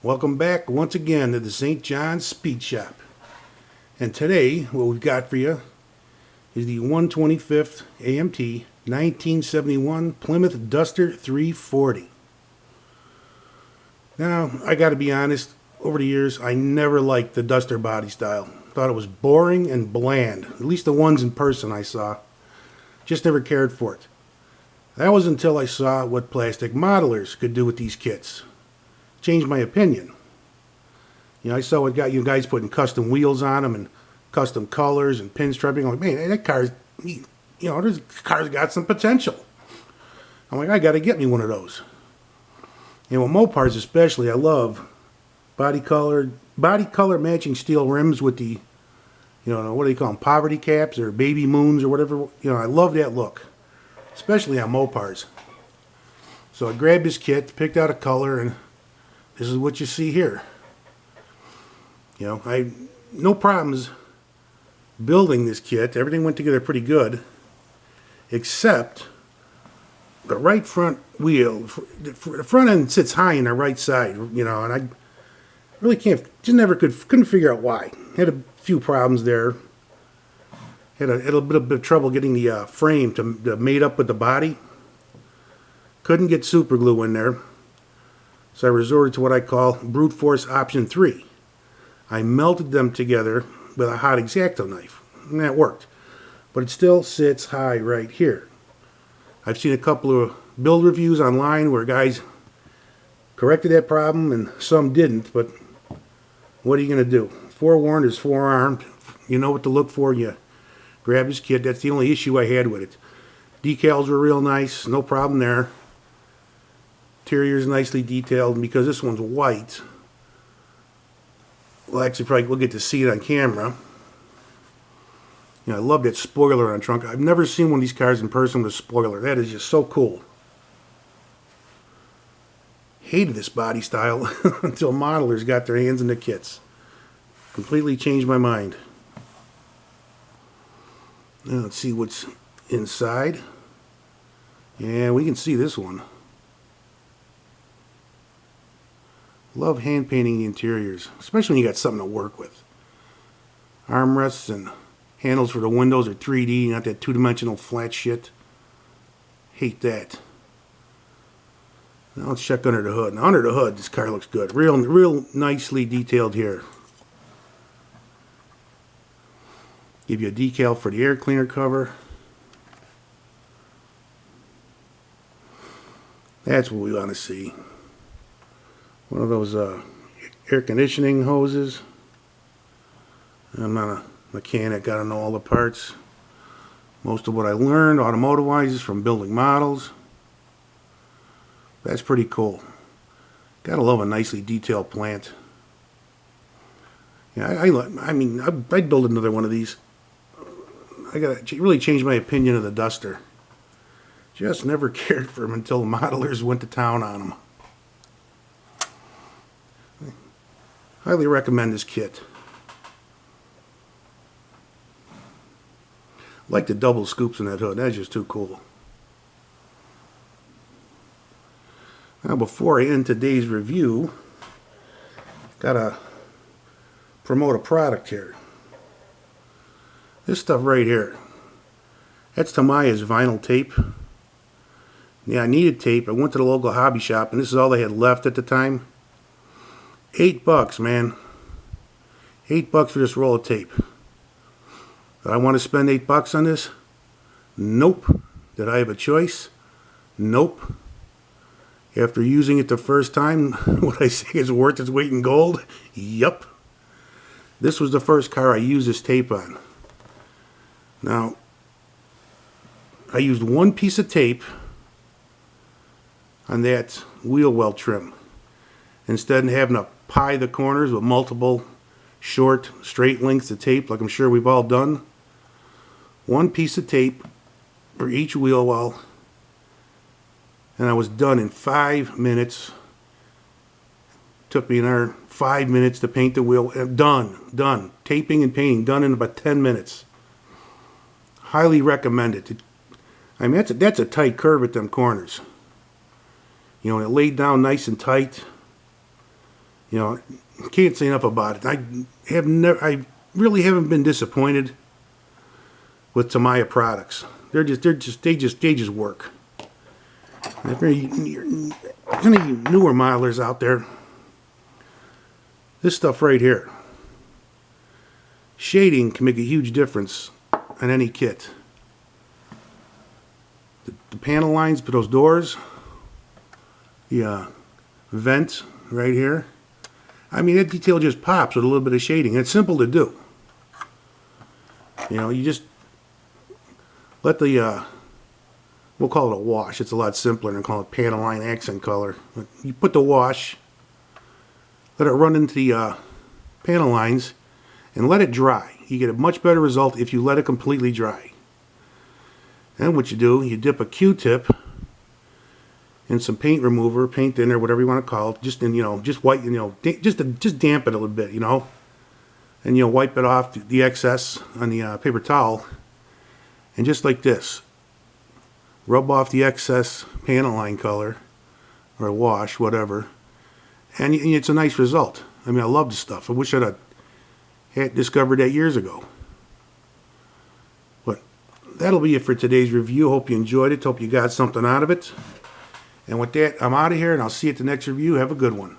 Welcome back once again to the St. John's Speed Shop. And today, what we've got for you is the 125th AMT 1971 Plymouth Duster 340. Now, I gotta be honest, over the years, I never liked the Duster body style. Thought it was boring and bland, at least the ones in person I saw. Just never cared for it. That was until I saw what plastic modelers could do with these kits. Changed my opinion. You know, I saw what got you guys putting custom wheels on them and custom colors and pinstriping. I'm like, man, that car's, this car's got some potential. I'm like, I got to get me one of those. And with Mopars especially, I love body color matching steel rims with the, what do they call them, poverty caps or baby moons or whatever. I love that look, especially on Mopars. So I grabbed this kit, picked out a color, and this is what you see here. I no problems building this kit. Everything went together pretty good, except the right front wheel. The front end sits high in the right side, and I really couldn't figure out why. Had a few problems there. Had a little bit of trouble getting the frame to mate up with the body. Couldn't get super glue in there. So I resorted to what I call brute force option 3. I melted them together with a hot X-Acto knife, and that worked. But it still sits high right here. I've seen a couple of build reviews online where guys corrected that problem and some didn't, but what are you going to do? Forewarned is forearmed. You know what to look for. You grab this kit. That's the only issue I had with it. Decals were real nice, no problem there. Interior is nicely detailed, and because this one's white, well, actually, probably we'll get to see it on camera. I love that spoiler on the trunk. I've never seen one of these cars in person with a spoiler. That is just so cool. Hated this body style until modelers got their hands in the kits. Completely changed my mind. Now let's see what's inside. Yeah, we can see this one. Love hand painting the interiors, especially when you got something to work with. Armrests and handles for the windows are 3D, not that two-dimensional flat shit. Hate that. Now let's check under the hood. Now under the hood, this car looks good. Real nicely detailed here. Give you a decal for the air cleaner cover. That's what we want to see. One of those air conditioning hoses. I'm not a mechanic, gotta know all the parts. Most of what I learned automotive-wise is from building models. That's pretty cool. Gotta love a nicely detailed plant. Yeah, I'd build another one of these. I gotta really change my opinion of the Duster. Just never cared for them until the modelers went to town on them. Highly recommend this kit. Like the double scoops in that hood. That's just too cool. Now before I end today's review, gotta promote a product here. This stuff right here. That's Tamiya's vinyl tape. Yeah, I needed tape. I went to the local hobby shop and this is all they had left at the time. $8, man. $8 for this roll of tape. Did I want to spend $8 on this? Nope. Did I have a choice? Nope. After using it the first time, would I say it's worth its weight in gold? Yup. This was the first car I used this tape on. Now, I used one piece of tape on that wheel well trim. Instead of having to pie the corners with multiple short, straight lengths of tape, like I'm sure we've all done. One piece of tape for each wheel well, and I was done in 5 minutes. Took me another 5 minutes to paint the wheel. Done. Taping and painting, done in about 10 minutes. Highly recommend it. I mean, that's a tight curve at them corners. It laid down nice and tight. You know, can't say enough about it. I really haven't been disappointed with Tamiya products. They just work. And if there are any newer modelers out there, this stuff right here, shading can make a huge difference on any kit. The panel lines for those doors, the vent right here. I mean, that detail just pops with a little bit of shading. It's simple to do. You know, you just let the, we'll call it a wash. It's a lot simpler than call it panel line accent color. You put the wash, let it run into the panel lines, and let it dry. You get a much better result if you let it completely dry. Then what you do, you dip a Q-tip in some paint remover, paint thinner, whatever you want to call it, just in, you know, just white, you know, just damp it a little bit, you know, and you know, wipe it off the excess on the paper towel, and just like this, rub off the excess panel line color or wash, whatever, and it's a nice result. I mean, I love the stuff. I wish I'd had discovered that years ago. But that'll be it for today's review. Hope you enjoyed it. Hope you got something out of it. And with that, I'm out of here, and I'll see you at the next review. Have a good one.